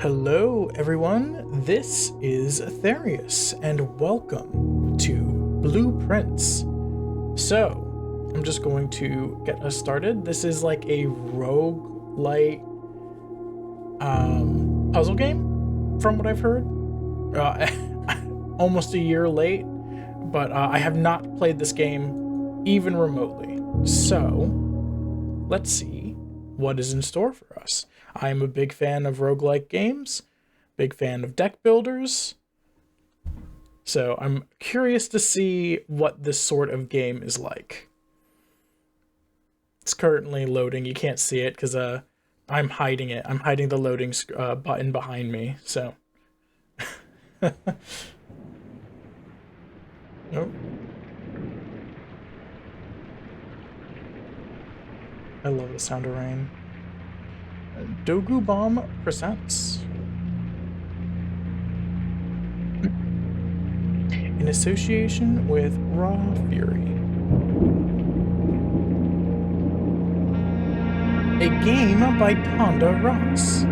Hello, everyone. This is Atherius, and welcome to Blueprints. So, I'm just going to get us started. This is like a roguelite puzzle game, from what I've heard. Almost a year late, but I have not played this game even remotely. So, let's see what is in store for us. I am a big fan of roguelike games, big fan of deck builders, so I'm curious to see what this sort of game is like. It's currently loading. You can't see it because I'm hiding it. I'm hiding the loading button behind me, so... Nope. I love the sound of rain. Dogu Bomb presents. In association with Raw Fury. A game by Ponda Ross.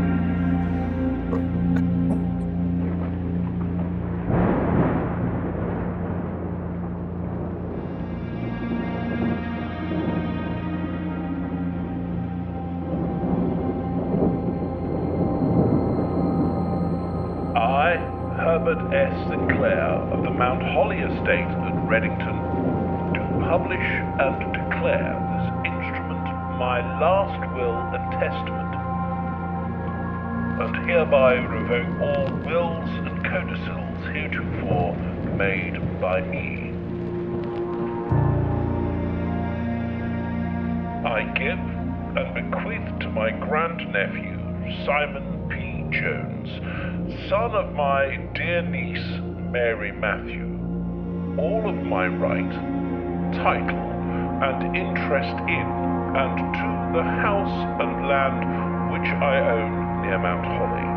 Herbert S. Sinclair of the Mount Holly estate at Reddington do publish and declare this instrument my last will and testament, and hereby revoke all wills and codicils heretofore made by me. I give and bequeath to my grandnephew, Simon P. Jones, son of my dear niece, Mary Matthew, all of my right, title, and interest in, and to the house and land which I own near Mount Holly.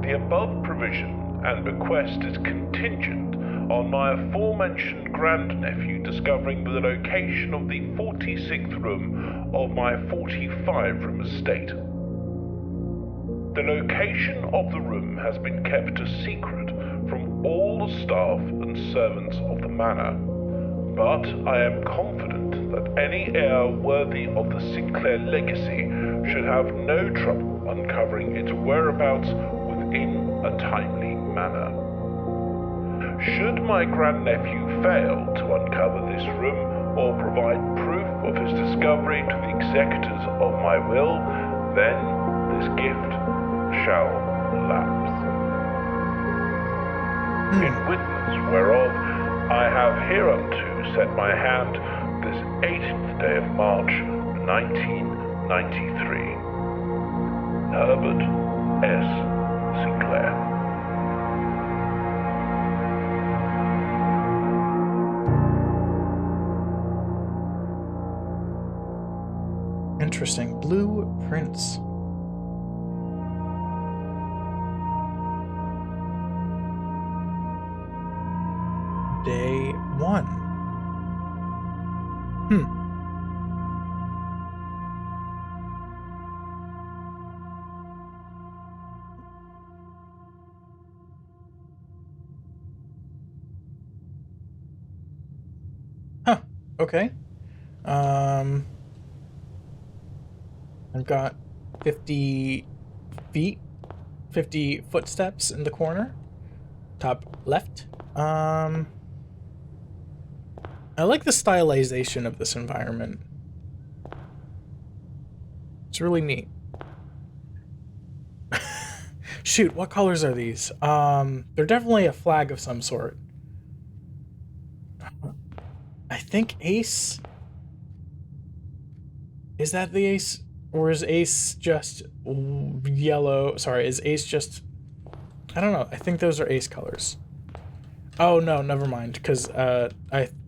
The above provision and bequest is contingent on my aforementioned grandnephew discovering the location of the 46th room of my 45-room estate. The location of the room has been kept a secret from all the staff and servants of the manor, but I am confident that any heir worthy of the Sinclair legacy should have no trouble uncovering its whereabouts within a timely manner. Should my grandnephew fail to uncover this room or provide proof of his discovery to the executors of my will, then this gift shall lapse. In witness whereof I have hereunto set my hand this 18th day of March, 1993. Herbert S. Sinclair. Interesting. Blueprints. Day 1. Huh. Okay. I've got 50 feet, 50 footsteps in the corner, top left. I like the stylization of this environment. It's really neat. Shoot, what colors are these? They're definitely a flag of some sort. I think ace. Is that the ace? Or is ace just yellow? Sorry, is ace just... I don't know. I think those are ace colors. Oh, no, never mind. Because I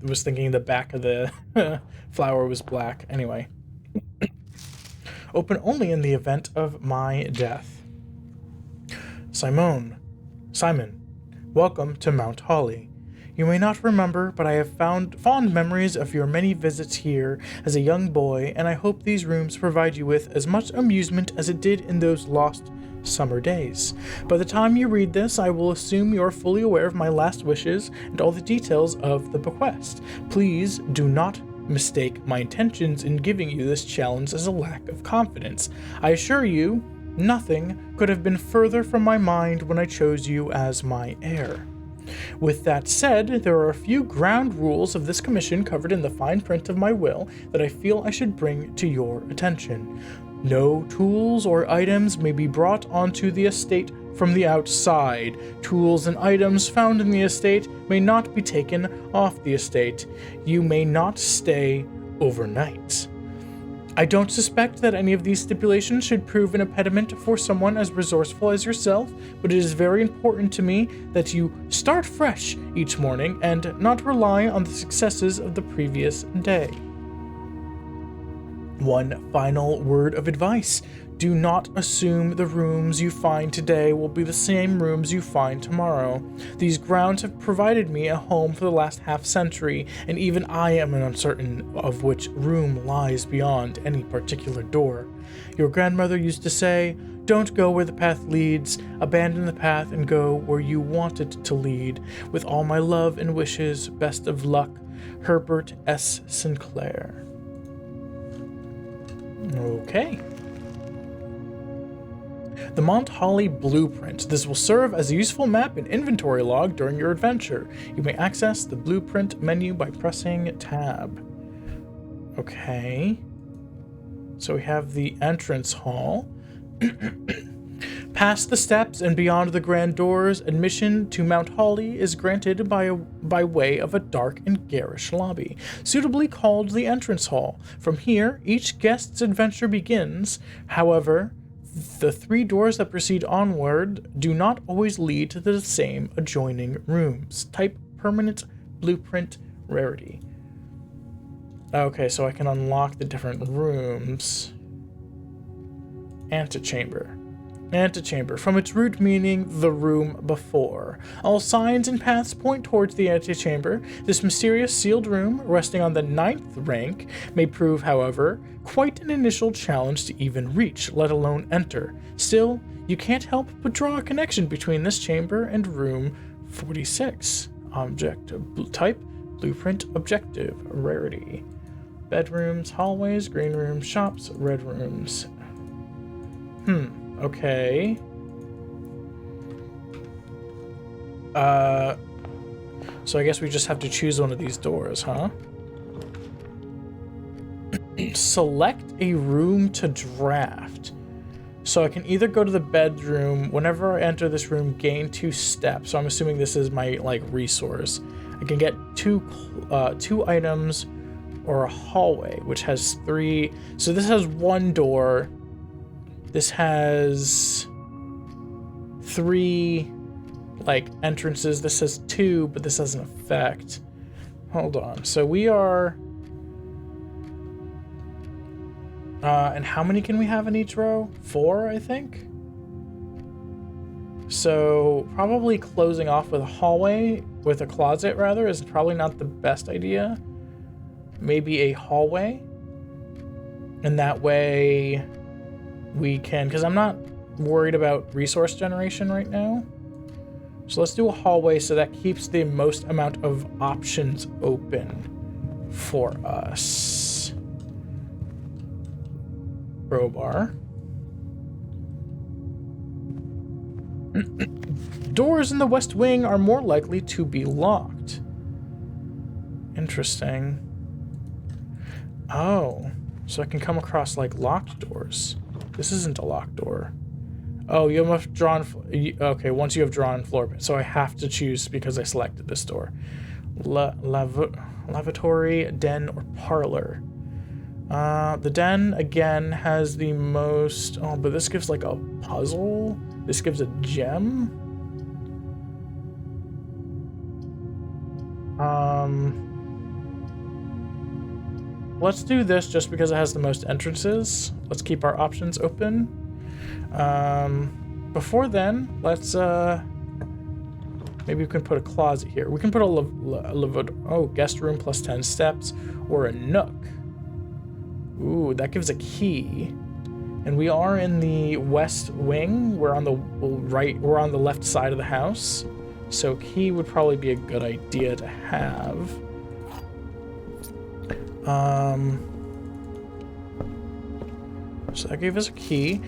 was thinking the back of the flower was black. Anyway. Open only in the event of my death. Simon, welcome to Mount Holly. You may not remember, but I have found fond memories of your many visits here as a young boy, and I hope these rooms provide you with as much amusement as it did in those lost summer days. By the time you read this, I will assume you are fully aware of my last wishes and all the details of the bequest. Please do not mistake my intentions in giving you this challenge as a lack of confidence. I assure you, nothing could have been further from my mind when I chose you as my heir. With that said, there are a few ground rules of this commission covered in the fine print of my will that I feel I should bring to your attention. No tools or items may be brought onto the estate from the outside. Tools and items found in the estate may not be taken off the estate. You may not stay overnight. I don't suspect that any of these stipulations should prove an impediment for someone as resourceful as yourself, but it is very important to me that you start fresh each morning and not rely on the successes of the previous day. One final word of advice. Do not assume the rooms you find today will be the same rooms you find tomorrow. These grounds have provided me a home for the last half-century, and even I am uncertain of which room lies beyond any particular door. Your grandmother used to say, "Don't go where the path leads, abandon the path and go where you want it to lead. With all my love and wishes, best of luck, Herbert S. Sinclair." Okay. The Mount Holly Blueprint. This will serve as a useful map and inventory log during your adventure. You may access the blueprint menu by pressing tab. Okay. So we have the entrance hall. Past the steps and beyond the grand doors, admission to Mount Holly is granted by way of a dark and garish lobby, suitably called the entrance hall. From here, each guest's adventure begins. However, the 3 doors that proceed onward do not always lead to the same adjoining rooms. Type permanent blueprint rarity. Okay, so I can unlock the different rooms. Antechamber. Antechamber, from its root meaning, the room before. All signs and paths point towards the antechamber. This mysterious sealed room, resting on the 9th rank, may prove, however, quite an initial challenge to even reach, let alone enter. Still, you can't help but draw a connection between this chamber and room 46. Object type, blueprint objective, rarity. Bedrooms, hallways, green rooms, shops, red rooms. Okay. So I guess we just have to choose one of these doors, huh? Select a room to draft. So I can either go to the bedroom. Whenever I enter this room, gain 2 steps. So I'm assuming this is my, like, resource. I can get two items or a hallway, which has 3. So this has 1 door. This has 3, like, entrances. This has 2, but this has an effect. Hold on. So we are... and how many can we have in each row? 4, I think? So probably closing off with a hallway, with a closet, rather, is probably not the best idea. Maybe a hallway. And that way... we can, because I'm not worried about resource generation right now. So let's do a hallway so that keeps the most amount of options open for us. Crowbar. Doors in the west wing are more likely to be locked. Interesting. Oh, so I can come across, like, locked doors. This isn't a locked door. Oh, you have drawn... okay, once you have drawn floor... So I have to choose because I selected this door. Lavatory, den, or parlor. The den, again, has the most... Oh, but this gives, like, a puzzle. This gives a gem. Let's do this just because it has the most entrances. Let's keep our options open. Before then, let's Maybe we can put a closet here. We can put a guest room plus 10 steps, or a nook. Ooh, that gives a key. And we are in the west wing. We're on the we're on the left side of the house. So key would probably be a good idea to have. So that gave us a key.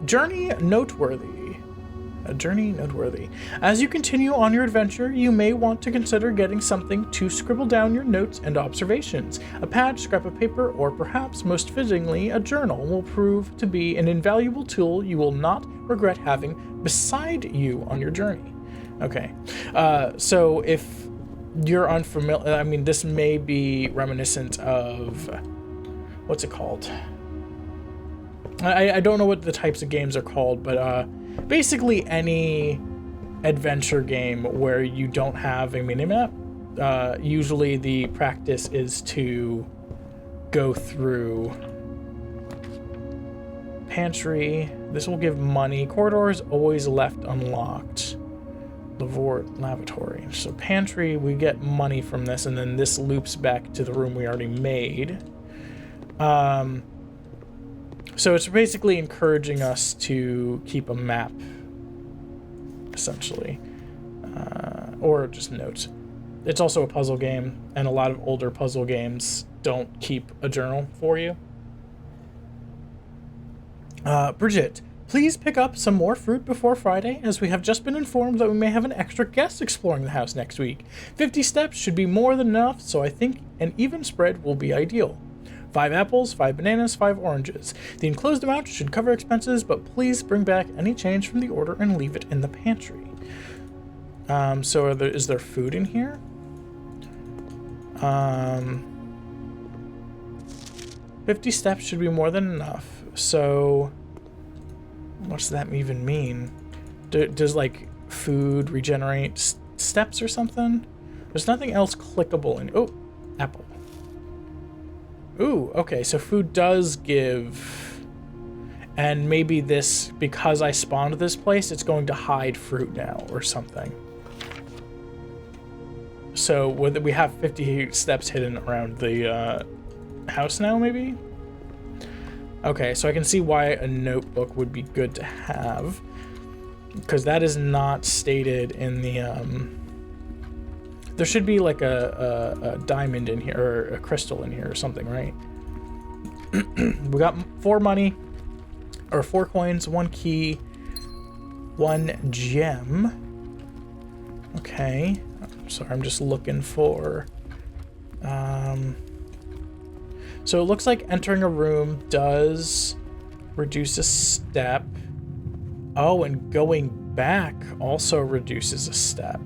Journey noteworthy. A journey noteworthy. As you continue on your adventure, you may want to consider getting something to scribble down your notes and observations. A pad, scrap of paper, or perhaps most fittingly, a journal will prove to be an invaluable tool you will not regret having beside you on your journey. Okay, so if you're unfamiliar, I mean, this may be reminiscent of, what's it called? I don't know what the types of games are called, but basically any adventure game where you don't have a minimap, usually the practice is to go through pantry. This will give money. Corridor is always left unlocked. Lavatory. So pantry, we get money from this, and then this loops back to the room we already made. So it's basically encouraging us to keep a map, essentially, or just notes. It's also a puzzle game, and a lot of older puzzle games don't keep a journal for you. Bridget, please pick up some more fruit before Friday, as we have just been informed that we may have an extra guest exploring the house next week. 50 steps should be more than enough, so I think an even spread will be ideal. 5 apples, 5 bananas, 5 oranges. The enclosed amount should cover expenses, but please bring back any change from the order and leave it in the pantry. So is there food in here? 50 steps should be more than enough. So what's that even mean? Does like food regenerate steps or something? There's nothing else clickable in. Oh, apple. Ooh, okay, so food does give, and maybe this, because I spawned this place, it's going to hide fruit now or something. So we have 50 steps hidden around the house now, maybe? Okay, so I can see why a notebook would be good to have, because that is not stated in the, there should be like a diamond in here, or a crystal in here or something, right? We got 4 money, or 4 coins, 1 key, 1 gem. Okay, sorry, I'm just looking for, so it looks like entering a room does reduce a step. Oh, and going back also reduces a step.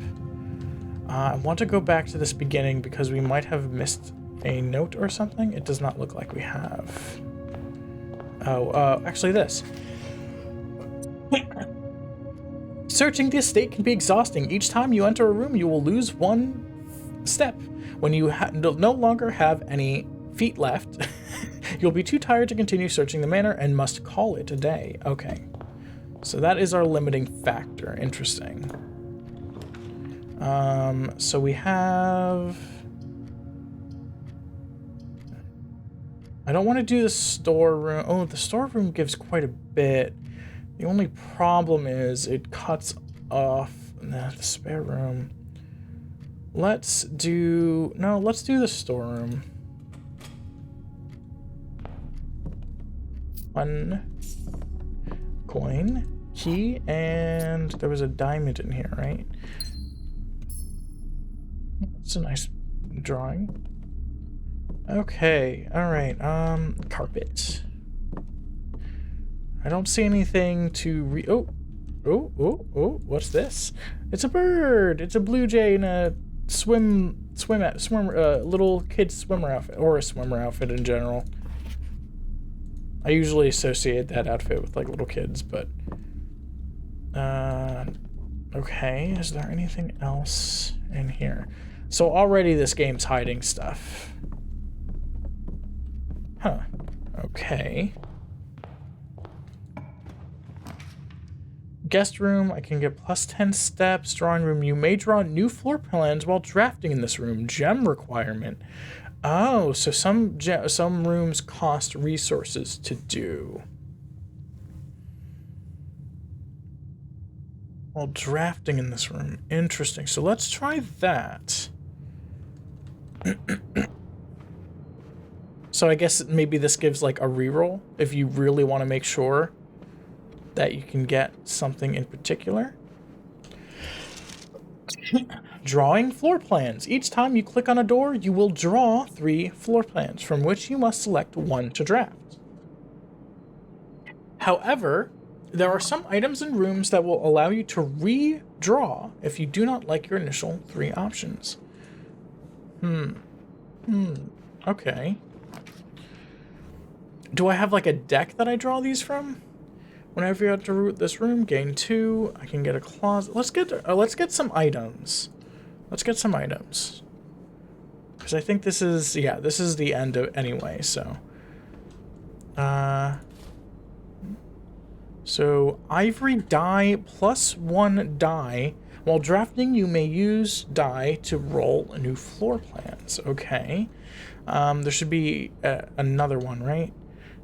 I want to go back to this beginning because we might have missed a note or something. It does not look like we have. Oh, actually this. Searching the estate can be exhausting. Each time you enter a room, you will lose 1 step. When you no longer have any feet left, you'll be too tired to continue searching the manor and must call it a day. Okay. So that is our limiting factor. Interesting. So we have, I don't want to do the storeroom. Oh, the storeroom gives quite a bit. The only problem is it cuts off the spare room. Let's do the storeroom. 1 coin, key, and there was a diamond in here, right? It's a nice drawing. Okay, alright, carpet. I don't see anything to oh, what's this? It's a bird! It's a blue jay in a little kid swimmer outfit, or a swimmer outfit in general. I usually associate that outfit with like little kids, but okay, is there anything else in here? So already this game's hiding stuff. Huh. Okay. Guest room, I can get plus 10 steps. Drawing room, you may draw new floor plans while drafting in this room. Gem requirement. Oh, so some rooms cost resources to do. While drafting in this room. Interesting. So let's try that. So I guess maybe this gives like a reroll if you really want to make sure that you can get something in particular. Drawing floor plans. Each time you click on a door, you will draw 3 floor plans, from which you must select one to draft. However, there are some items in rooms that will allow you to redraw if you do not like your initial 3 options. Okay. Do I have like a deck that I draw these from? Whenever you have to root this room, gain 2. I can get a closet. Let's get some items. Let's get some items. Because I think this is, yeah, this is the end of anyway, so. So, ivory die plus 1 die. While drafting, you may use die to roll new floor plans. Okay. There should be another one, right?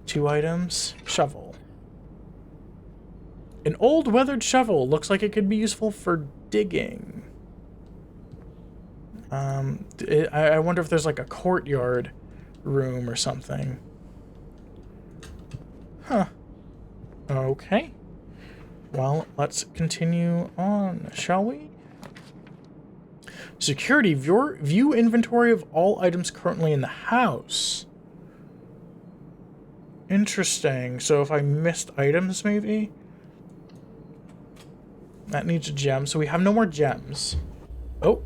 2 items. Shovel. An old weathered shovel. Looks like it could be useful for digging. I wonder if there's like a courtyard room or something. Huh. Okay. Well, let's continue on, shall we? Security. View inventory of all items currently in the house. Interesting. So if I missed items, maybe? That needs a gem, so we have no more gems. Oh.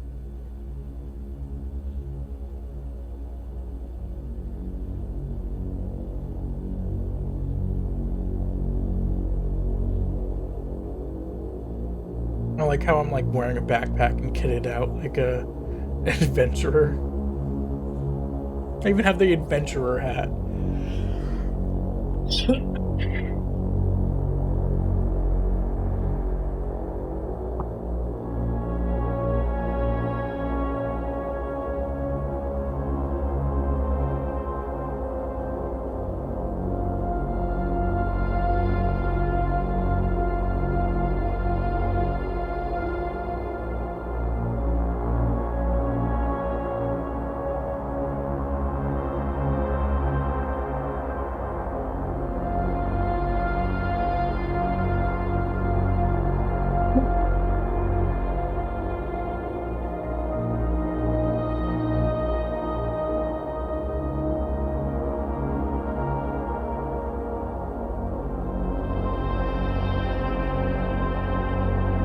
I like how I'm like wearing a backpack and kitted out like a adventurer. I even have the adventurer hat.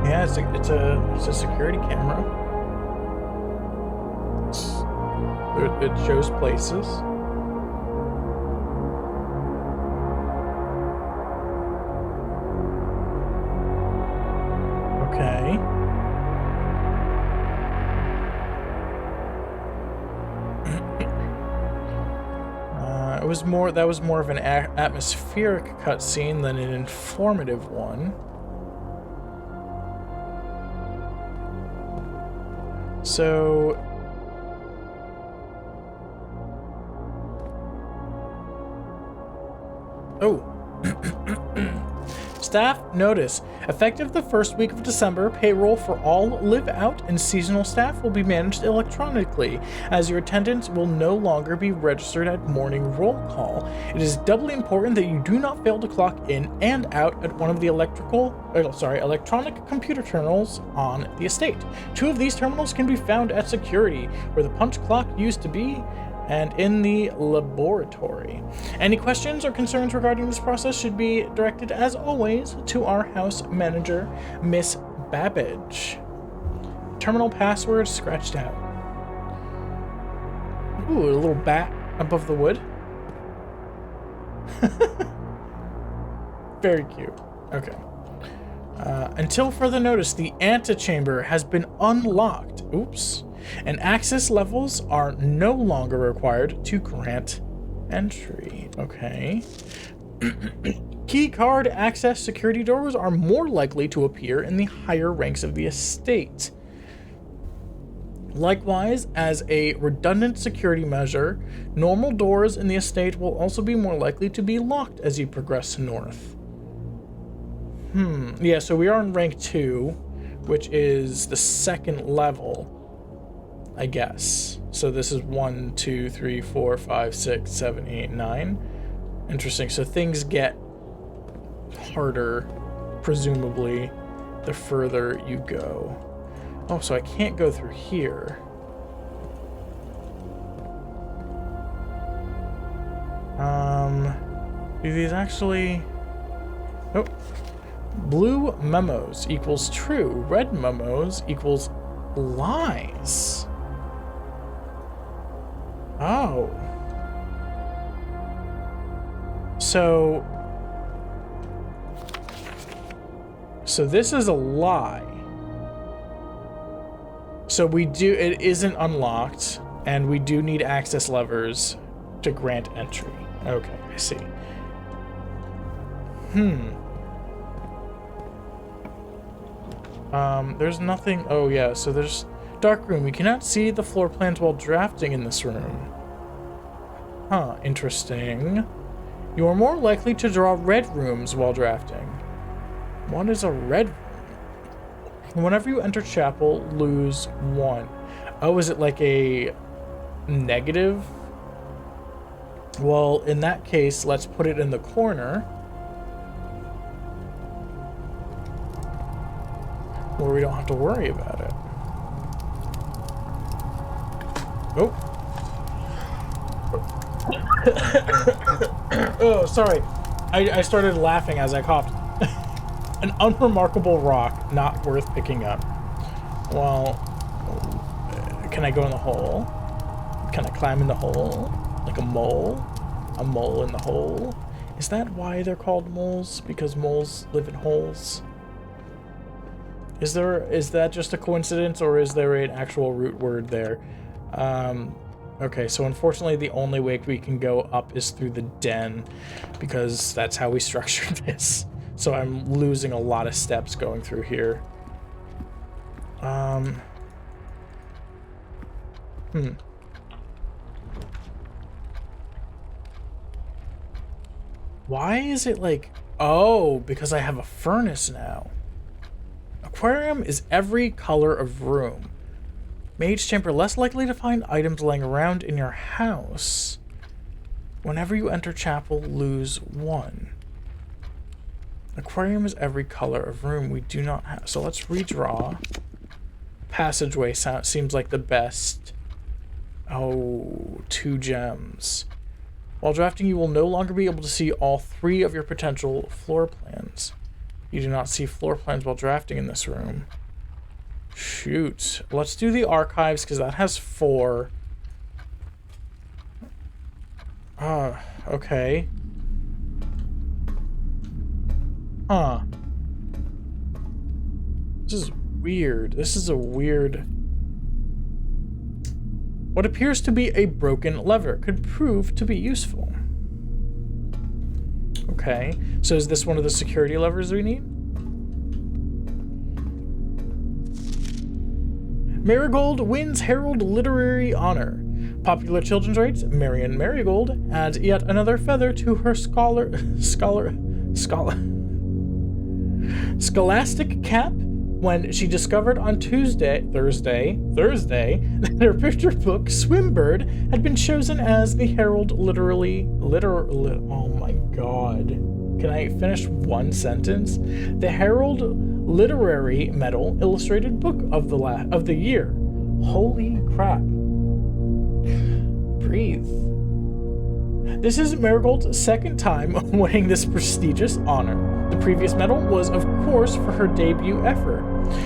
Yeah, it's a security camera. It shows places. Okay. That was more of an atmospheric cutscene than an informative one. So staff notice. Effective the first week of December, payroll for all live-out and seasonal staff will be managed electronically, as your attendance will no longer be registered at morning roll call. It is doubly important that you do not fail to clock in and out at one of the electronic computer terminals on the estate. 2 of these terminals can be found at security, where the punch clock used to be, and in the laboratory. Any questions or concerns regarding this process should be directed, as always, to our house manager, Miss Babbage. Terminal password scratched out. Ooh, a little bat above the wood. Very cute. Okay. Until further notice, the antechamber has been unlocked. Oops. And access levels are no longer required to grant entry. Okay. Key card access security doors are more likely to appear in the higher ranks of the estate. Likewise, as a redundant security measure, normal doors in the estate will also be more likely to be locked as you progress north. Yeah, so we are in rank 2, which is the second level, I guess. So this is 1, 2, 3, 4, 5, 6, 7, 8, 9. Interesting. So things get harder, presumably, the further you go. Oh, so I can't go through here. Do these actually... Oh. Blue memos equals true. Red memos equals lies. Oh. So this is a lie. So it isn't unlocked, and we do need access levers to grant entry. Okay, I see. There's nothing. Oh yeah, so there's dark room. We cannot see the floor plans while drafting in this room. Huh, interesting. You are more likely to draw red rooms while drafting. What is a red room? Whenever you enter chapel, lose 1. Oh, is it like a negative? Well, in that case, let's put it in the corner, where we don't have to worry about it. Oh. Oh, sorry. I started laughing as I coughed. An unremarkable rock, not worth picking up. Well, can I go in the hole? Can I climb in the hole? Like a mole? A mole in the hole? Is that why they're called moles? Because moles live in holes? Is that just a coincidence, or is there an actual root word there? Okay, so unfortunately the only way we can go up is through the den, because that's how we structured this. So I'm losing a lot of steps going through here. Why is it like... Oh, because I have a furnace now. Aquarium is every color of room. Mage chamber, less likely to find items laying around in your house. Whenever you enter chapel, lose 1. Aquarium is every color of room. We do not have... So let's redraw. Passageway seems like the best. Oh, 2 gems. While drafting, you will no longer be able to see all 3 of your potential floor plans. You do not see floor plans while drafting in this room. Shoot. Let's do the archives, because that has 4. Okay. Huh. This is weird. This is a weird... What appears to be a broken lever could prove to be useful. Okay. So is this one of the security levers we need? Marigold wins Herald Literary Honor. Popular children's rights, Marion Marigold adds yet another feather to her scholastic cap when she discovered on Thursday, that her picture book, Swimbird, had been chosen as the Herald oh my god. Can I finish one sentence? The Herald Literary Medal Illustrated Book of the Year. Holy crap. Breathe. This is Marigold's second time winning this prestigious honor. The previous medal was, of course, for her debut effort.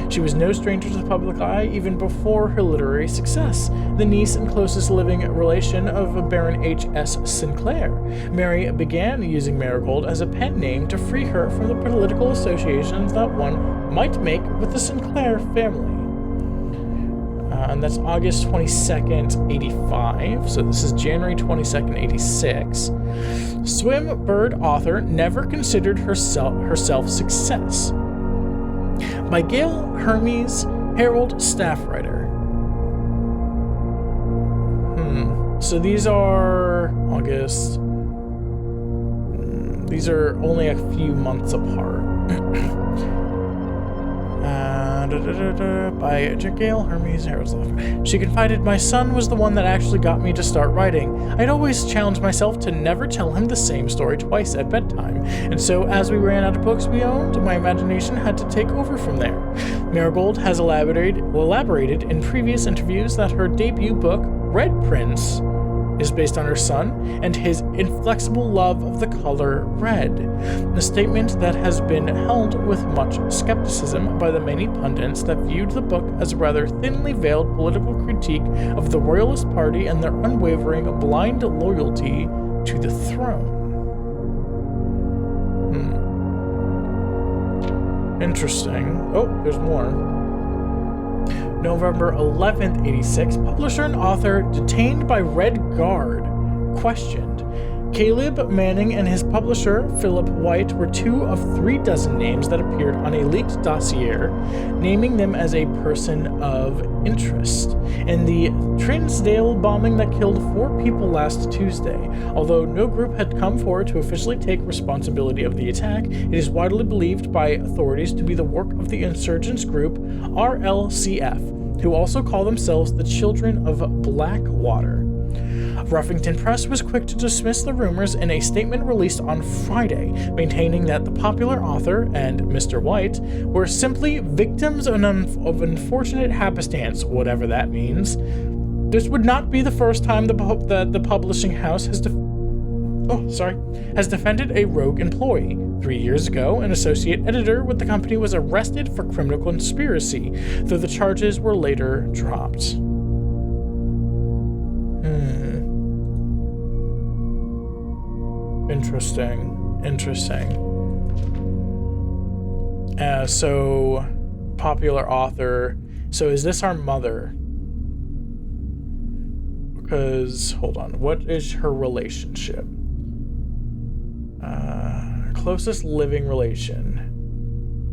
She was no stranger to the public eye even before her literary success, the niece and closest living relation of Baron H.S. Sinclair. Mary began using Marigold as a pen name to free her from the political associations that one might make with the Sinclair family. And that's August 22nd, 85. So this is January 22nd, 86. Swim Bird author never considered herself success. By Gail Hermes, Herald staff writer. So these are August. These are only a few months apart. By Gail Hermes, Herald staff. She confided, "My son was the one that actually got me to start writing. I'd always challenged myself to never tell him the same story twice at bedtime. And so, as we ran out of books we owned, my imagination had to take over from there." Marigold has elaborated in previous interviews that her debut book, Red Prince, is based on her son and his inflexible love of the color red, a statement that has been held with much skepticism by the many pundits that viewed the book as a rather thinly veiled political critique of the Royalist Party and their unwavering blind loyalty to the throne. Interesting. Oh, there's more. November 11th, 86, publisher and author detained by Red Guard, questioned. Caleb Manning and his publisher, Philip White, were 2 of 3 dozen names that appeared on a leaked dossier, naming them as a person of interest. In the Trinsdale bombing that killed 4 people last Tuesday, although no group had come forward to officially take responsibility of the attack, it is widely believed by authorities to be the work of the insurgents group RLCF, who also call themselves the Children of Blackwater. Ruffington Press was quick to dismiss the rumors in a statement released on Friday, maintaining that the popular author and Mr. White were simply victims of unfortunate happenstance, whatever that means. This would not be the first time the publishing house has defended a rogue employee. 3 years ago, an associate editor with the company was arrested for criminal conspiracy, though the charges were later dropped. Interesting. So, popular author. So, is this our mother? Because, hold on, what is her relationship? Closest living relation.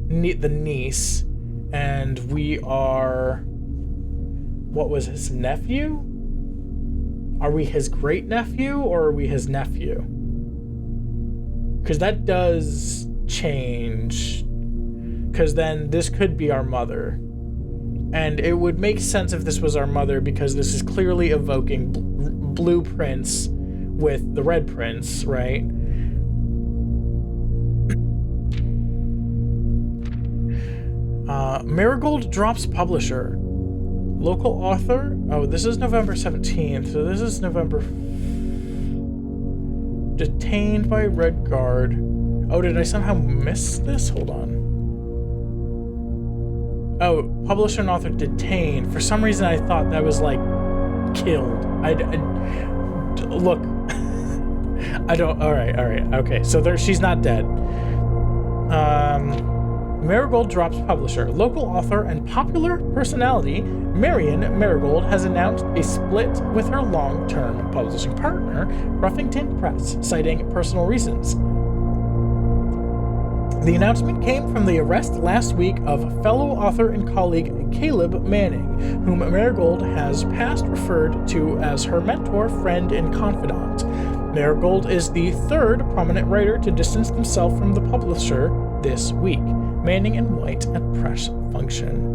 The niece. And we are... What was his nephew? Are we his great-nephew, or are we his nephew? Because that does change. Because then this could be our mother. And it would make sense if this was our mother, because this is clearly evoking Blue Prince with the Red Prince, right? Marigold drops publisher. Local author? Oh, this is November 17th, so this is November... Detained by Red Guard. Oh, did I somehow miss this? Hold on. Oh, publisher and author detained. For some reason, I thought that was, like, killed. Look. I don't... Alright. Okay, so she's not dead. Marigold drops publisher. Local author and popular personality Marion Marigold has announced a split with her long-term publishing partner, Ruffington Press, citing personal reasons. The announcement came from the arrest last week of fellow author and colleague Caleb Manning, whom Marigold has past referred to as her mentor, friend, and confidant. Marigold is the 3rd prominent writer to distance himself from the publisher this week. Manning and White at press function.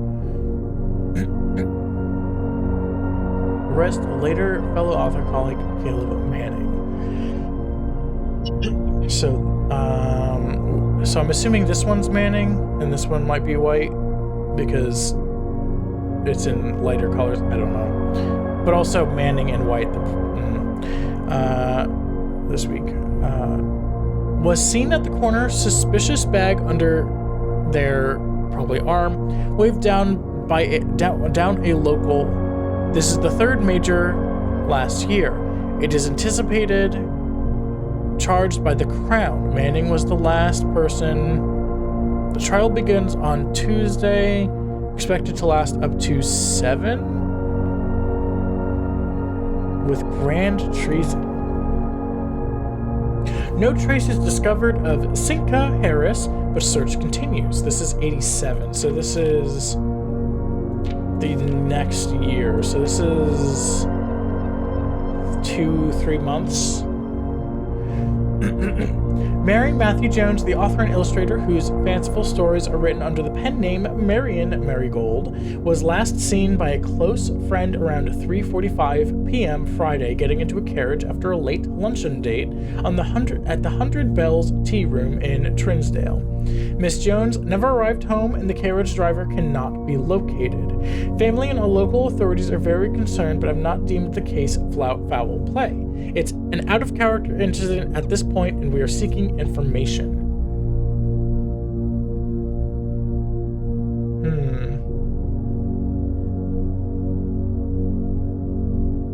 Arrest later fellow author colleague Caleb Manning. So I'm assuming this one's Manning and this one might be White because it's in lighter colors. I don't know. But also Manning and White this week was seen at the corner, suspicious bag under their probably arm, waved down down a local. This is the 3rd major last year. It is anticipated charged by the Crown. Manning was the last person. The trial begins on Tuesday, expected to last up to 7 with grand treason. No trace is discovered of Cinca Harris, but search continues. This is 87, so this is the next year. So this is 2-3 months. Mary Matthew Jones, the author and illustrator whose fanciful stories are written under the pen name Marion Marigold, was last seen by a close friend around 3:45 p.m. Friday getting into a carriage after a late luncheon date at the 100 Bells Tea Room in Trinsdale. Miss Jones never arrived home and the carriage driver cannot be located. Family and local authorities are very concerned but have not deemed the case foul play. It's an out-of-character incident at this point, and we are seeking information.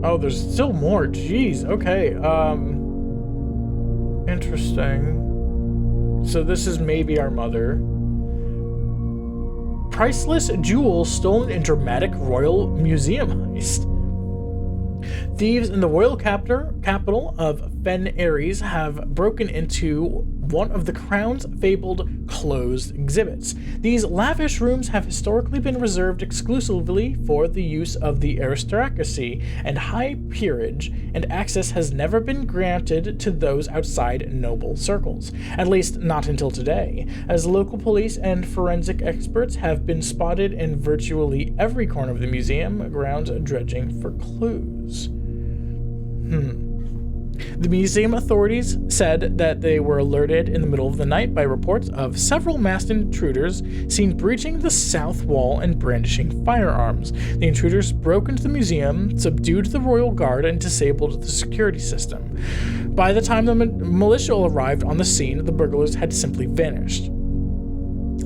Oh, there's still more. Jeez. Okay. Interesting. So this is maybe our mother. Priceless jewels stolen in dramatic royal museum heist. Thieves in the royal capital of Fen Aries have broken into one of the crown's fabled closed exhibits. These lavish rooms have historically been reserved exclusively for the use of the aristocracy and high peerage, and access has never been granted to those outside noble circles, at least not until today, as local police and forensic experts have been spotted in virtually every corner of the museum grounds dredging for clues. The museum authorities said that they were alerted in the middle of the night by reports of several masked intruders seen breaching the south wall and brandishing firearms. The intruders broke into the museum, subdued the royal guard, and disabled the security system. By the time the militia arrived on the scene, the burglars had simply vanished.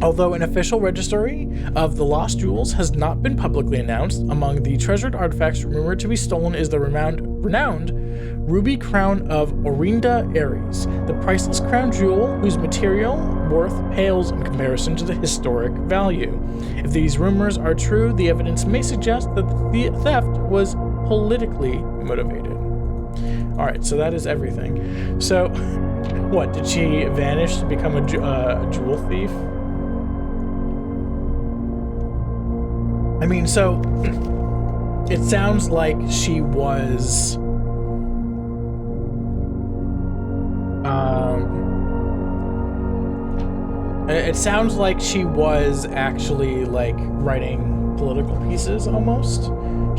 Although an official registry of the lost jewels has not been publicly announced, among the treasured artifacts rumored to be stolen is the renowned ruby crown of Orinda Aries, the priceless crown jewel whose material worth pales in comparison to the historic value. If these rumors are true, the evidence may suggest that the theft was politically motivated. Alright, so that is everything. So, what, did she vanish to become a jewel thief? I mean, so, it sounds like she was, it sounds like she was actually, like, writing political pieces, almost.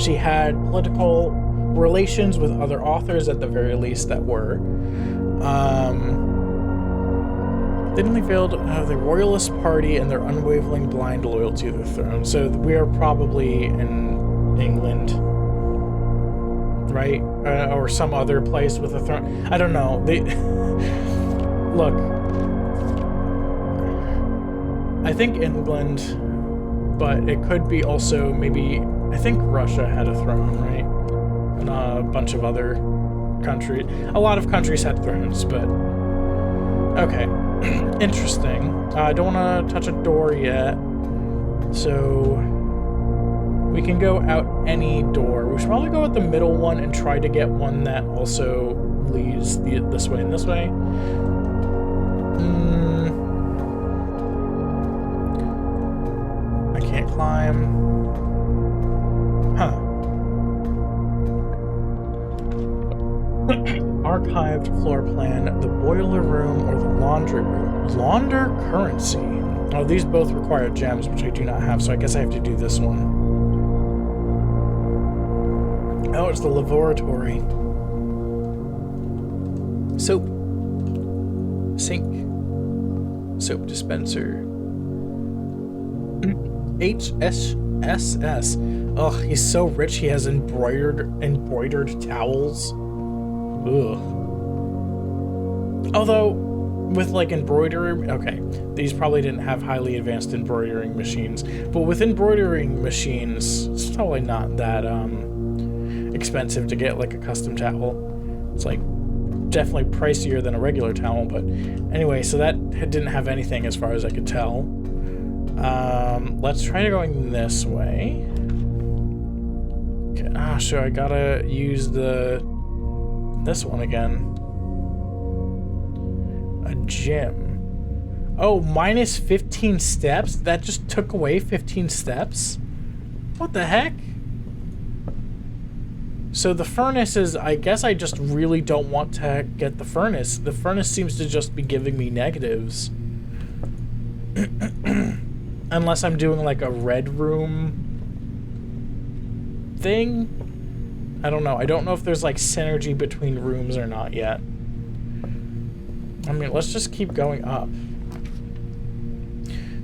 She had political relations with other authors, at the very least, that were. They only failed the Royalist Party and their unwavering blind loyalty to the throne. So we are probably in England, right? Or some other place with a throne. I don't know. Look, I think England, but it could be also maybe, I think Russia had a throne, right? And a bunch of other countries. A lot of countries had thrones, but okay. Interesting. I don't want to touch a door yet, so we can go out any door. We should probably go at the middle one and try to get one that also leads this way and this way. I can't climb. Huh. Archived floor plan, the boiler room, or the laundry room. Launder currency. Oh, these both require gems, which I do not have, so I guess I have to do this one. Oh, it's the laboratory. Soap. Sink. Soap dispenser. HSSS. Ugh, he's so rich he has embroidered towels. Ugh. Although, with like embroidery, okay, these probably didn't have highly advanced embroidering machines, but with embroidering machines, it's probably not that expensive to get like a custom towel. It's like definitely pricier than a regular towel, but anyway, so that didn't have anything as far as I could tell. Let's try going this way. Okay. Ah, sure. I gotta use this one again. A gym. Oh, minus 15 steps? That just took away 15 steps? What the heck? So the furnace is, I guess I just really don't want to get the furnace. The furnace seems to just be giving me negatives. Unless I'm doing like a red room thing. I don't know. I don't know if there's like synergy between rooms or not yet. I mean, let's just keep going up.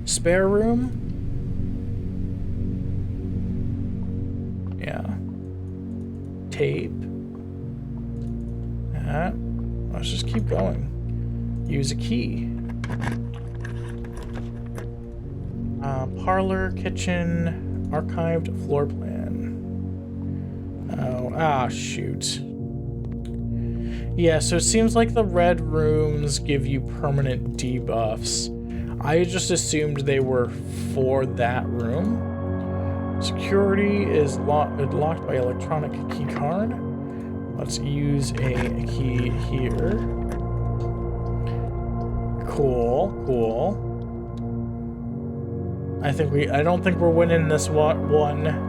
Spare room? Yeah. Tape. Yeah. Let's just keep going. Use a key. Parlor, kitchen, archived floor plan. Oh, shoot. Yeah, so it seems like the red rooms give you permanent debuffs. I just assumed they were for that room. Security is locked by electronic key card. Let's use a key here. Cool. I don't think we're winning this one.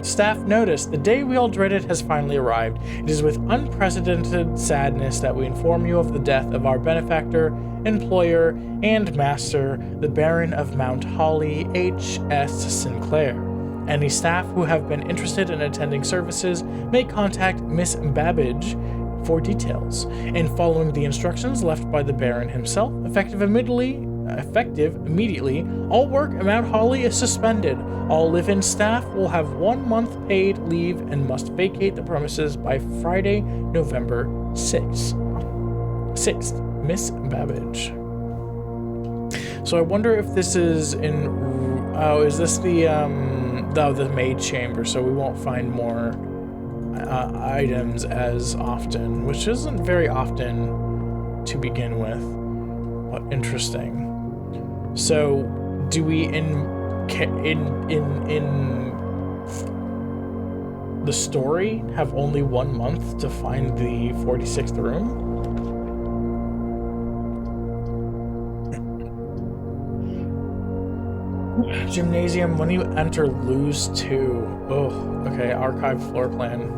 Staff notice the day we all dreaded has finally arrived. It is with unprecedented sadness that we inform you of the death of our benefactor, employer, and master, the Baron of Mount Holly, H.S. Sinclair. Any staff who have been interested in attending services may contact Miss Babbage for details. And following the instructions left by the Baron himself, effective immediately, all work at Mount Holly is suspended. All live-in staff will have 1 month paid leave and must vacate the premises by Friday, November 6th. Miss Babbage. So I wonder if this is in... Oh, is this the maid chamber, so we won't find more items as often, which isn't very often to begin with. But interesting. So, do we in the story have only 1 month to find the 46th room? Gymnasium, when you enter, lose 2. Oh, okay, archive floor plan.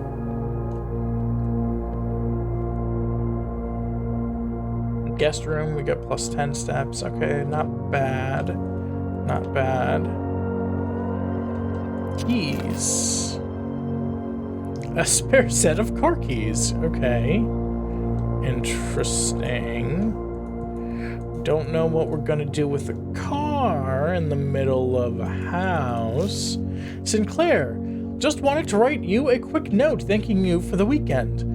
Guest room, we got plus 10 steps. Okay, not bad. Not bad. Keys. A spare set of car keys. Okay. Interesting. Don't know what we're gonna do with the car in the middle of a house. Sinclair, just wanted to write you a quick note thanking you for the weekend.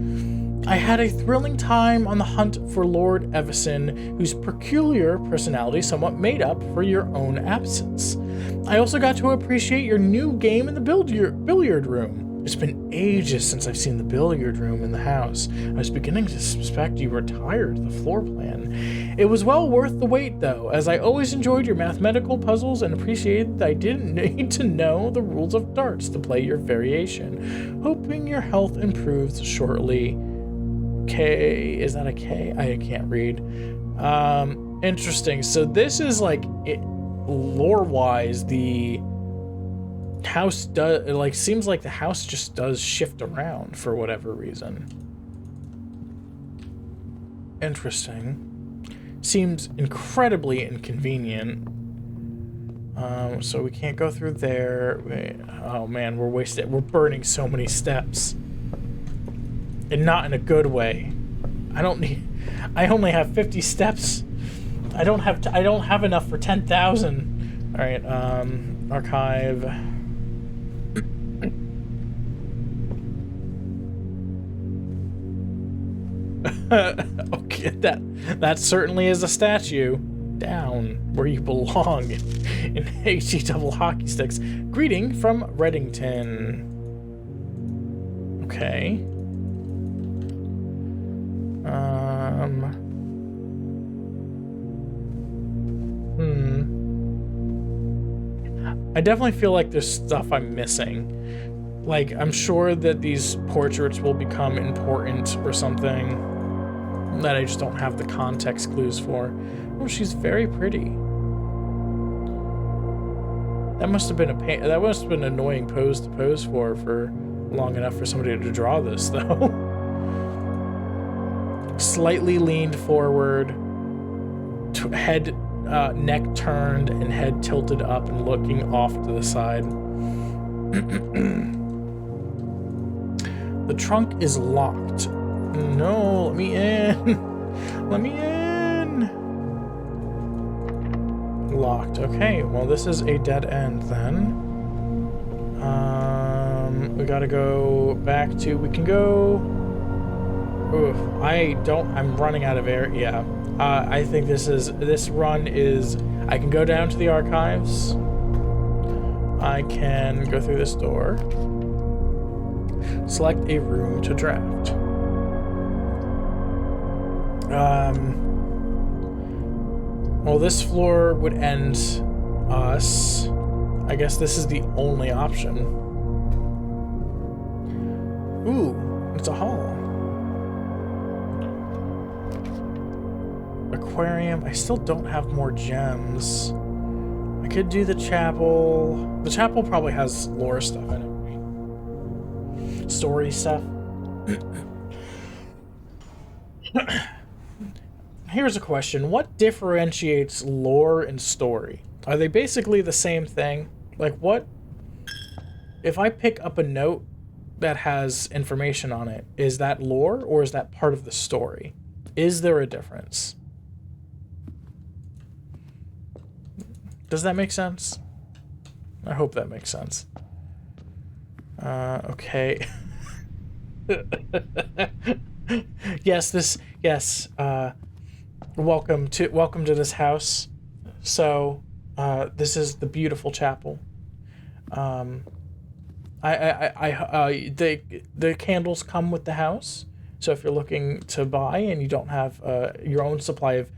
I had a thrilling time on the hunt for Lord Evison, whose peculiar personality somewhat made up for your own absence. I also got to appreciate your new game in the billiard room. It's been ages since I've seen the billiard room in the house. I was beginning to suspect you retired the floor plan. It was well worth the wait, though, as I always enjoyed your mathematical puzzles and appreciated that I didn't need to know the rules of darts to play your variation. Hoping your health improves shortly. K, is that a K? I can't read. Interesting. So this is like, lore-wise, the house does, like, seems like the house just does shift around for whatever reason. Interesting. Seems incredibly inconvenient. So we can't go through there. Oh man, we're burning so many steps. And not in a good way. I only have 50 steps. I don't have enough for 10,000. All right, archive. Okay, that certainly is a statue. Down where you belong in HE double hockey sticks. Greeting from Reddington. Okay. I definitely feel like there's stuff I'm missing. Like, I'm sure that these portraits will become important or something that I just don't have the context clues for. Oh, she's very pretty. That must have been that must have been an annoying pose to pose for long enough for somebody to draw this, though. Slightly leaned forward, head, neck turned, and head tilted up and looking off to the side. The trunk is locked. No, let me in. Let me in. Locked. Okay, well, this is a dead end then. We gotta go back to, we can go. Oof, I'm running out of air. Yeah. I think this run is, I can go down to the archives. I can go through this door. Select a room to draft. Well, this floor would end us. I guess this is the only option. Ooh, it's a hall. Aquarium. I still don't have more gems. I could do the chapel. The chapel probably has lore stuff in it. Story stuff. Here's a question. What differentiates lore and story? Are they basically the same thing? Like, what? If I pick up a note that has information on it, is that lore or is that part of the story? Is there a difference? Does that make sense? I hope that makes sense. Okay. Yes, welcome to this house. So, this is the beautiful chapel. The candles come with the house. So if you're looking to buy and you don't have your own supply of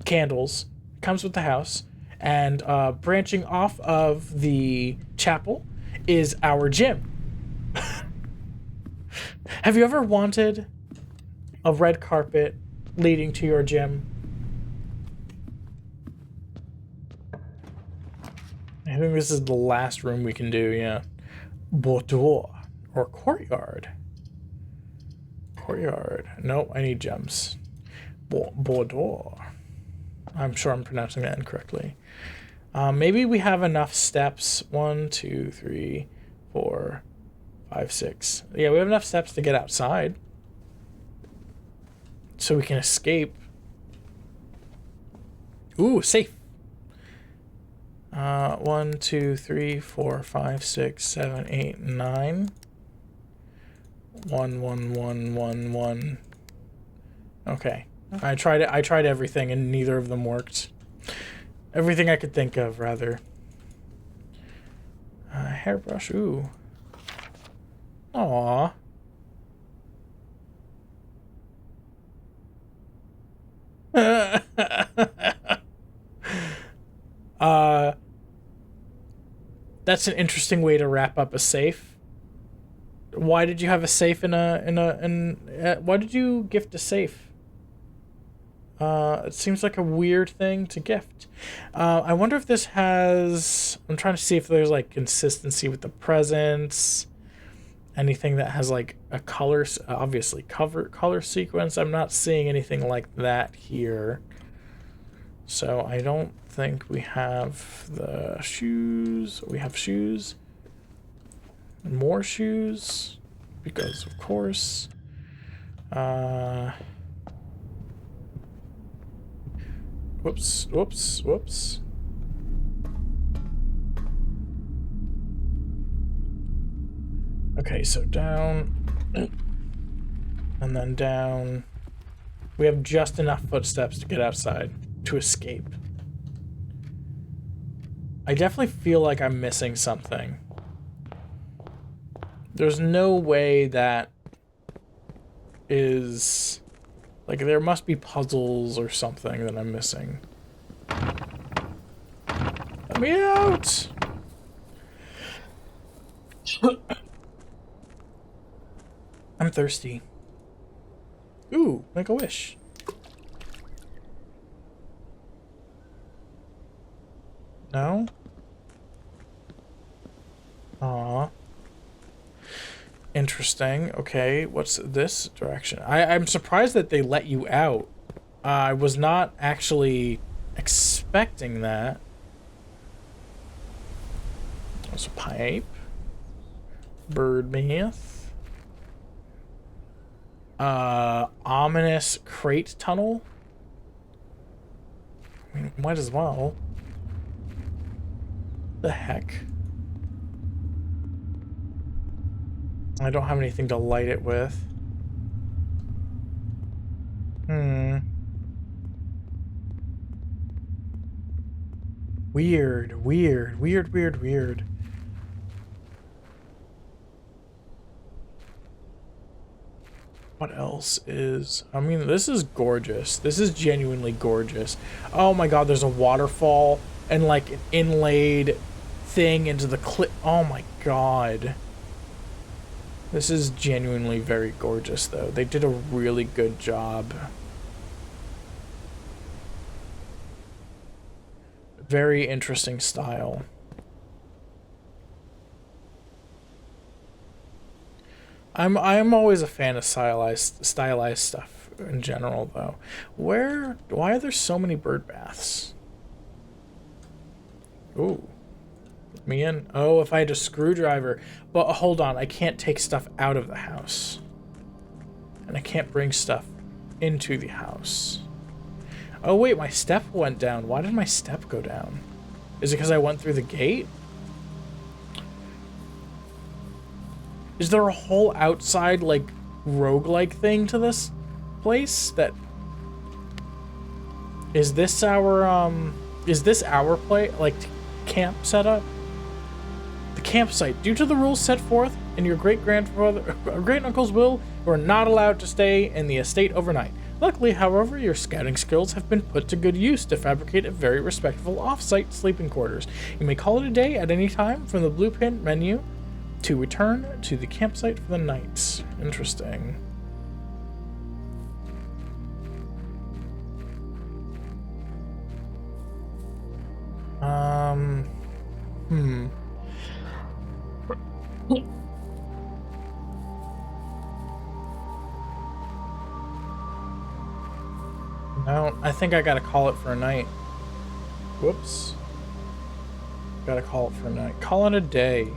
candles, it comes with the house. And branching off of the chapel is our gym. Have you ever wanted a red carpet leading to your gym? I think this is the last room we can do, yeah. Boudoir, or courtyard. Courtyard. Nope, I need gems. Boudoir. I'm sure I'm pronouncing that incorrectly. Maybe we have enough steps. 1, 2, 3, 4, 5, 6. Yeah, we have enough steps to get outside. So we can escape. Ooh, safe. 1, 2, 3, 4, 5, 6, 7, 8, 9. 1, 1, 1, 1, 1. Okay. I tried everything and neither of them worked. Everything I could think of, rather. Hairbrush, ooh. Aww. That's an interesting way to wrap up a safe. Why did you have a safe why did you gift a safe? It seems like a weird thing to gift. I wonder if this has... I'm trying to see if there's, like, consistency with the presents. Anything that has, like, a color... Obviously, color sequence. I'm not seeing anything like that here. So, I don't think we have the shoes. We have shoes. More shoes. Because, of course. Whoops, whoops, whoops. Okay, so down. And then down. We have just enough footsteps to get outside, to escape. I definitely feel like I'm missing something. There's no way that is... Like, there must be puzzles or something that I'm missing. Let me out! I'm thirsty. Ooh, make a wish. No? Aw. Interesting. Okay, what's this direction? I'm surprised that they let you out. I was not actually expecting that. There's a pipe. Bird myth. Ominous crate tunnel. I mean, might as well. The heck? I don't have anything to light it with. Weird, weird, weird, weird, weird. What else is... I mean, this is gorgeous. This is genuinely gorgeous. Oh my god, there's a waterfall and like an inlaid thing into the cliff. Oh my god. This is genuinely very gorgeous, though. They did a really good job. Very interesting style. I'm always a fan of stylized stuff in general, though. Why are there so many bird baths? Ooh. Let me in. Oh, if I had a screwdriver. But hold on, I can't take stuff out of the house. And I can't bring stuff into the house. Oh wait, my step went down. Why did my step go down? Is it because I went through the gate? Is there a whole outside, like, roguelike thing to this place? That... Is this our camp setup? The campsite. Due to the rules set forth in your great-uncle's will, you are not allowed to stay in the estate overnight. Luckily, however, your scouting skills have been put to good use to fabricate a very respectable off-site sleeping quarters. You may call it a day at any time from the blueprint menu to return to the campsite for the night. Interesting. No, I think I gotta call it for a night. Whoops. Gotta call it for a night. Call it a day.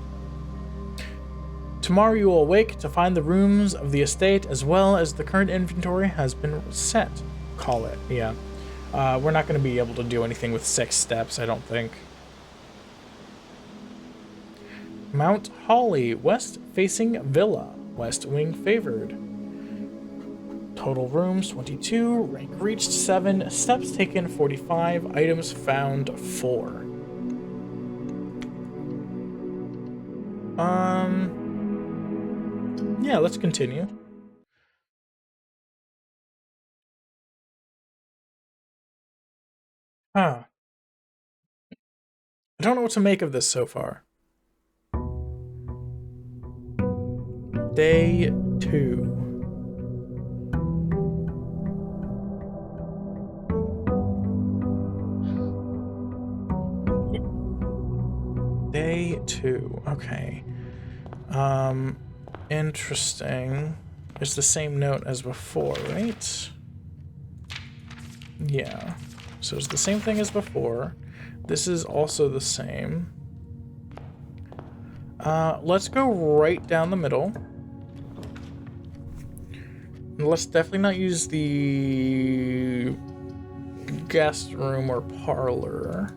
Tomorrow you will awake to find the rooms of the estate as well as the current inventory has been set. Call it, yeah. We're not going to be able to do anything with 6 steps, I don't think. Mount Holly, west-facing villa. West wing favored. Total rooms, 22. Rank reached, 7. Steps taken, 45. Items found, 4. Yeah, let's continue. Huh. I don't know what to make of this so far. Day 2. Day 2. Okay. Interesting. It's the same note as before, right? Yeah. So it's the same thing as before. This is also the same. Let's go right down the middle. Let's definitely not use the guest room or parlor.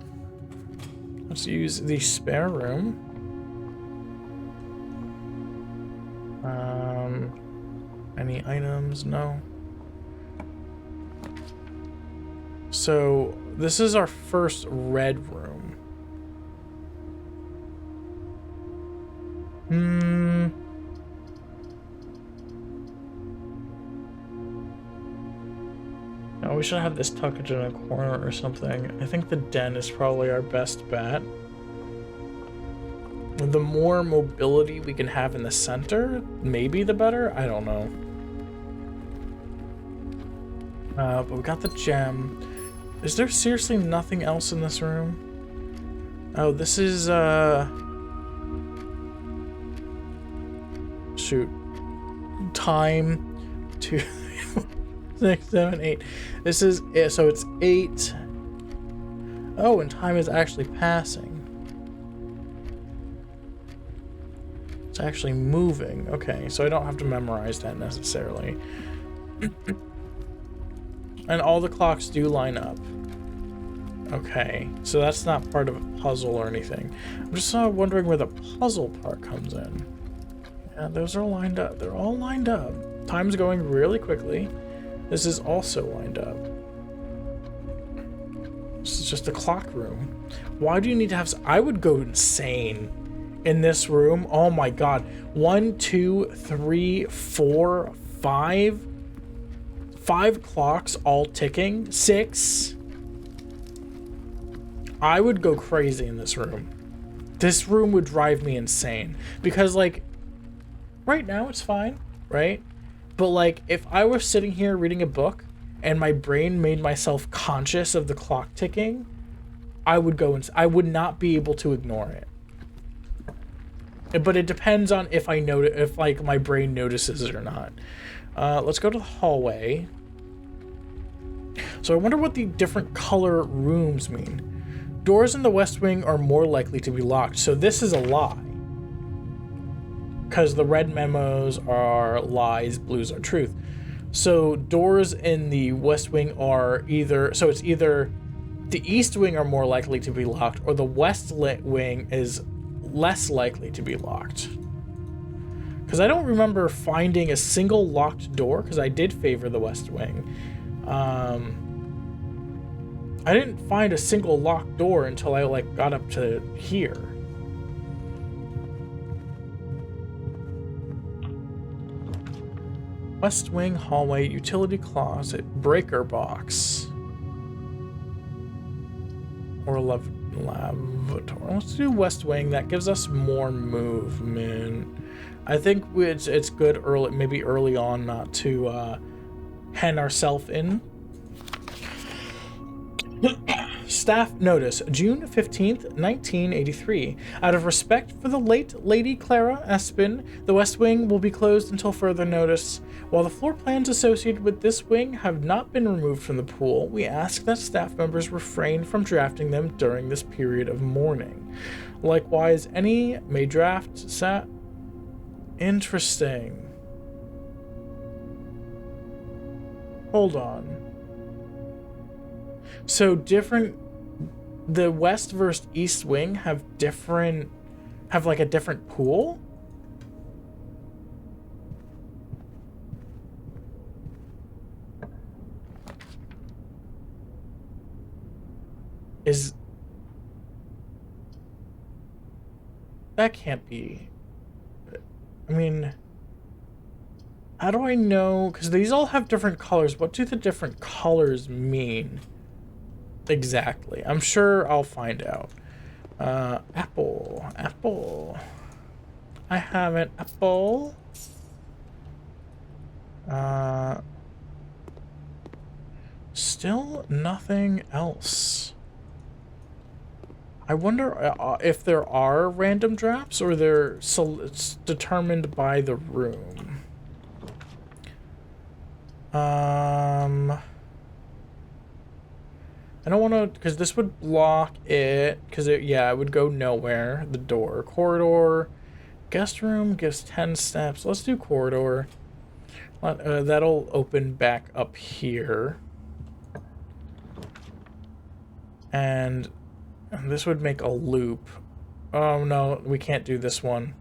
Let's use the spare room. Any items? No. So this is our first red room. Now we should have this tucked in a corner or something. I think the den is probably our best bet. The more mobility we can have in the center, maybe the better. I don't know. But we got the gem. Is there seriously nothing else in this room? Oh, this is, shoot. Time 2, 6, 7, 8. This is it. So it's 8. Oh, and time is actually passing. It's actually moving. Okay, so I don't have to memorize that necessarily. And all the clocks do line up. Okay, so that's not part of a puzzle or anything. I'm just wondering where the puzzle part comes in. Yeah, those are lined up. They're all lined up. Time's going really quickly. This is also lined up. This is just a clock room. Why do you need to have... I would go insane in this room. Oh my god. 1, 2, 3, 4, 5... 5 clocks all ticking. 6. I would go crazy in this room. This room would drive me insane. Because, like, right now it's fine, right? But, like, if I was sitting here reading a book and my brain made myself conscious of the clock ticking, I would go I would not be able to ignore it. But it depends on if I notice, if, like, my brain notices it or not. Let's go to the hallway. So I wonder what the different color rooms mean. Doors in the West Wing are more likely to be locked. So this is a lie. Because the red memos are lies, blues are truth. So doors in the West Wing are either... So it's either the East Wing are more likely to be locked, or the West Wing is less likely to be locked. Because I don't remember finding a single locked door, because I did favor the West Wing. I didn't find a single locked door until I, like, got up to here. West Wing, hallway, utility closet, breaker box. Or lavatory. Let's do West Wing. That gives us more movement. I think it's good early, maybe early on, not to hen ourselves in. Staff notice, June 15th, 1983. Out of respect for the late Lady Clara Espin, the West Wing will be closed until further notice. While the floor plans associated with this wing have not been removed from the pool, we ask that staff members refrain from drafting them during this period of mourning. Likewise, any may draft Interesting. Hold on. So the West versus East Wing have like a different pool? That can't be. I mean, how do I know? Because these all have different colors. What do the different colors mean? Exactly. I'm sure I'll find out. Apple. I have an apple. Still nothing else. I wonder if there are random drafts or it's determined by the room. I don't want to, because this would block it, because it would go nowhere. The door. Corridor. Guest room gives 10 steps. Let's do corridor. That'll open back up here. And this would make a loop. Oh no, we can't do this one.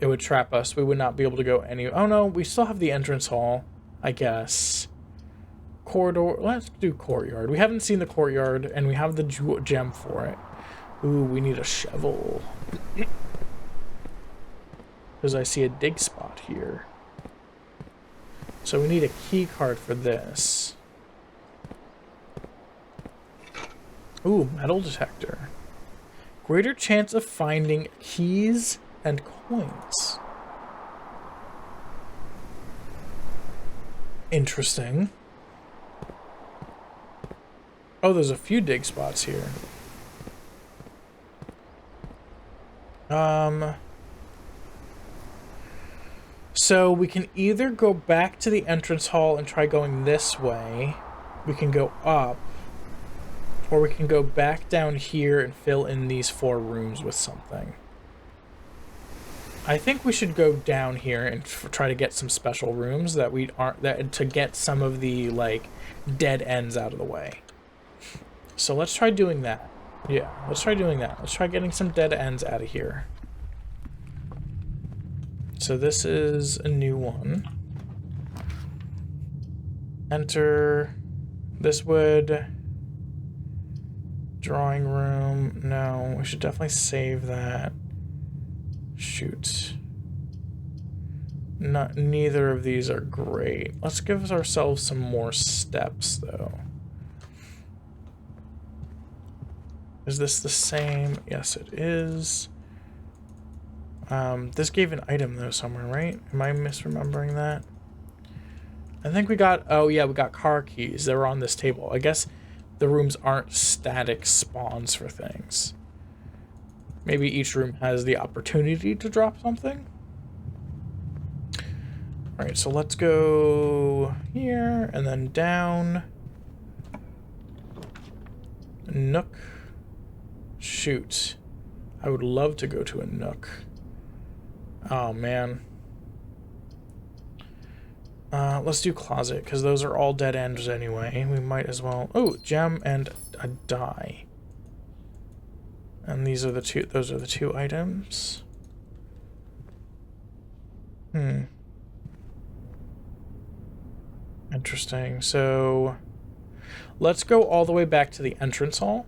It would trap us. We would not be able to go any... Oh no, we still have the entrance hall, I guess. Corridor. Let's do courtyard. We haven't seen the courtyard, and we have the gem for it. Ooh, we need a shovel. Because I see a dig spot here. So we need a key card for this. Ooh, metal detector. Greater chance of finding keys and coins. Interesting. Oh, there's a few dig spots here. So we can either go back to the entrance hall and try going this way. We can go up. Or we can go back down here and fill in these 4 rooms with something. I think we should go down here and try to get some special rooms that we aren't to get some of the like dead ends out of the way. So let's try doing that. Yeah, let's try doing that. Let's try getting some dead ends out of here. So this is a new one. Enter. This would. Drawing room. No, we should definitely save that. Shoot. Neither of these are great. Let's give ourselves some more steps, though. Is this the same? Yes, it is. This gave an item, though, somewhere, right? Am I misremembering that? I think we got... Oh, yeah, we got car keys. They were on this table. I guess the rooms aren't static spawns for things. Maybe each room has the opportunity to drop something. Alright, so let's go here and then down. Nook. Shoot. I would love to go to a nook. Oh, man. Let's do closet, because those are all dead ends anyway. We might as well... Oh, gem and a die. And these are the two... Those are the 2 items. Interesting. So... Let's go all the way back to the entrance hall.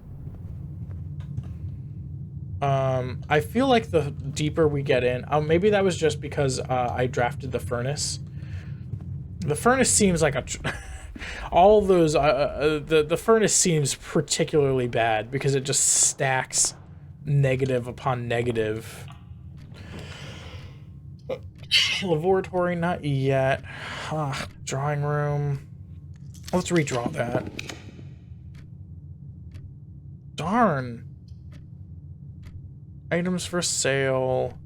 I feel like the deeper we get in... maybe that was just because I drafted the furnace. The furnace seems like a... all those... the furnace seems particularly bad because it just stacks negative upon negative. Laboratory, not yet. Drawing room. Let's redraw that. Darn. Items for sale.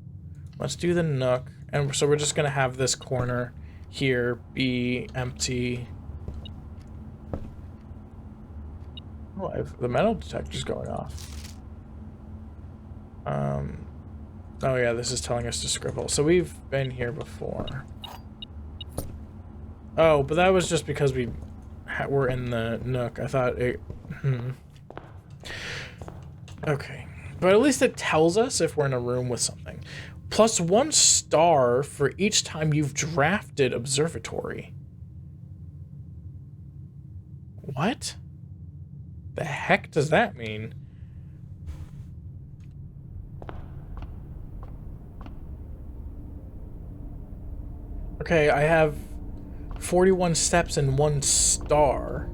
Let's do the nook. And so we're just going to have this corner here be empty. Oh, the metal detector's going off. Oh yeah, this is telling us to scribble. So we've been here before. Oh, but that was just because we were in the nook. I thought it... Okay. But at least it tells us if we're in a room with something. +1 star for each time you've drafted observatory. What? The heck does that mean? Okay, I have 41 steps and 1 star.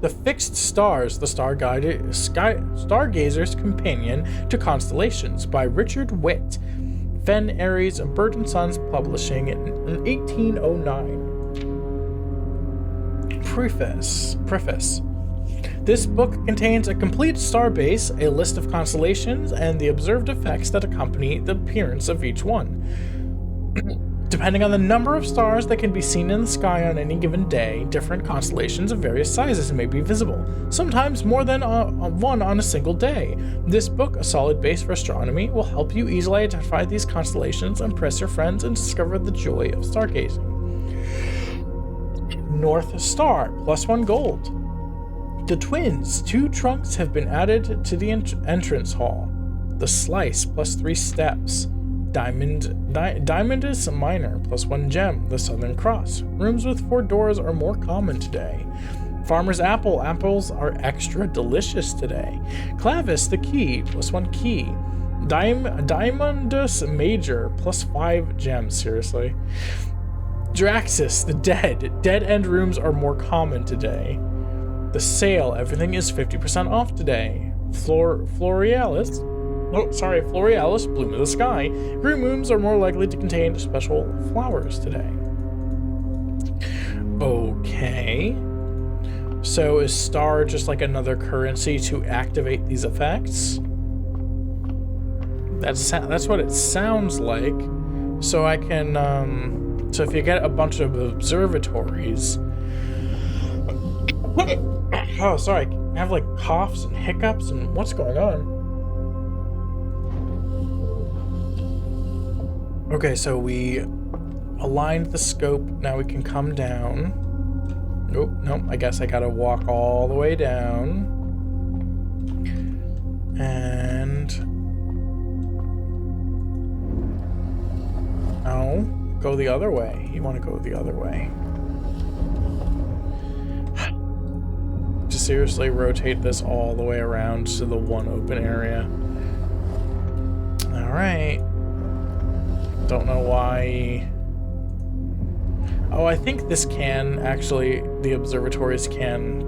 The Fixed Stars, the Stargazer's Companion to Constellations by Richard Witt. Fenn, Aries, and Bird & Sons Publishing in 1809. Preface. This book contains a complete star base, a list of constellations, and the observed effects that accompany the appearance of each one. Depending on the number of stars that can be seen in the sky on any given day, different constellations of various sizes may be visible, sometimes more than one on a single day. This book, a solid base for astronomy, will help you easily identify these constellations, impress your friends, and discover the joy of stargazing. North Star, +1 gold. The Twins, 2 trunks have been added to the entrance hall. The Slice, +3 steps. Diamondus Minor, +1 gem. The Southern Cross. Rooms with 4 doors are more common today. Farmer's Apple. Apples are extra delicious today. Clavis, the Key, +1 key. Diamondus Major, +5 gems. Seriously. Draxus, the Dead. Dead end rooms are more common today. The sale, everything is 50% off today. Florealis, bloom of the sky. Green moons are more likely to contain special flowers today. Okay. So is star just like another currency to activate these effects? That's what it sounds like. So I can, so if you get a bunch of observatories... Oh, sorry, I have like coughs and hiccups and what's going on? Okay, so we aligned the scope, now we can come down. Oh, no, I guess I gotta walk all the way down. And... no, go the other way. You want to go the other way. To seriously rotate this all the way around to the one open area. Alright. Don't know why... oh, I think this can actually, the observatories can,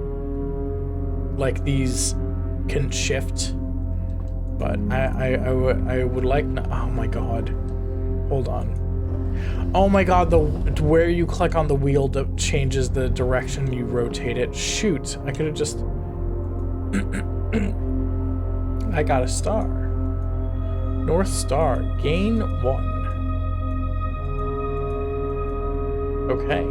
like these can shift, but I would like, oh my god, hold on. Oh my god, where you click on the wheel changes the direction you rotate it. Shoot, I could have just, I got a star. North Star, gain 1. Okay.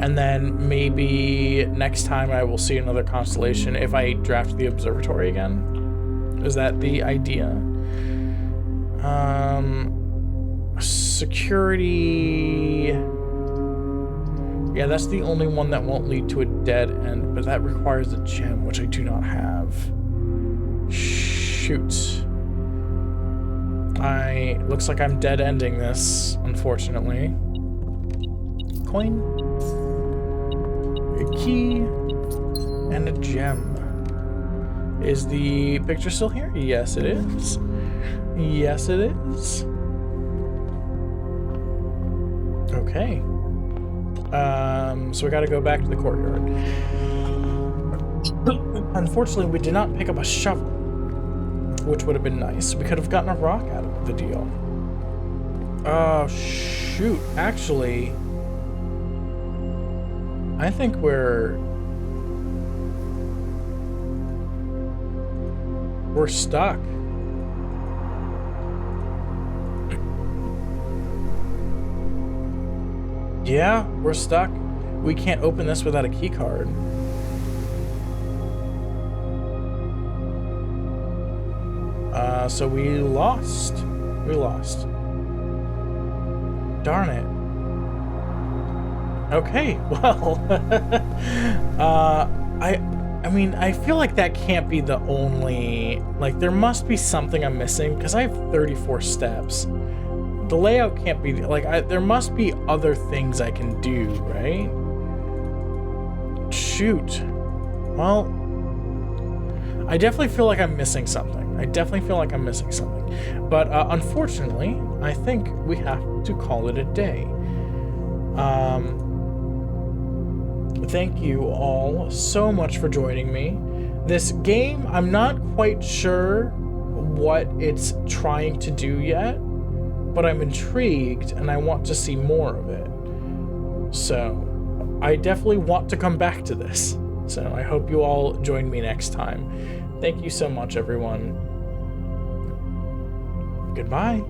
And then maybe next time I will see another constellation if I draft the observatory again. Is that the idea? Security... yeah, that's the only one that won't lead to a dead end, but that requires a gem, which I do not have. Shoot. Looks like I'm dead ending this, unfortunately. Coin. A key. And a gem. Is the picture still here? Yes, it is. Yes, it is. Okay. So we gotta go back to the courtyard. Unfortunately, we did not pick up a shovel, which would have been nice. We could have gotten a rock out of the deal. Oh, shoot. Actually, I think we're stuck. Yeah, we're stuck. We can't open this without a key card. So we lost. We lost. Darn it. Okay, well, I mean, I feel like that can't be the only, like, there must be something I'm missing, because I have 34 steps. The layout can't be, like, there must be other things I can do, right? Shoot. Well, I definitely feel like I'm missing something. But unfortunately, I think we have to call it a day. Thank you all so much for joining me. This game, I'm not quite sure what it's trying to do yet, but I'm intrigued and I want to see more of it. So I definitely want to come back to this. So I hope you all join me next time. Thank you so much, everyone. Goodbye.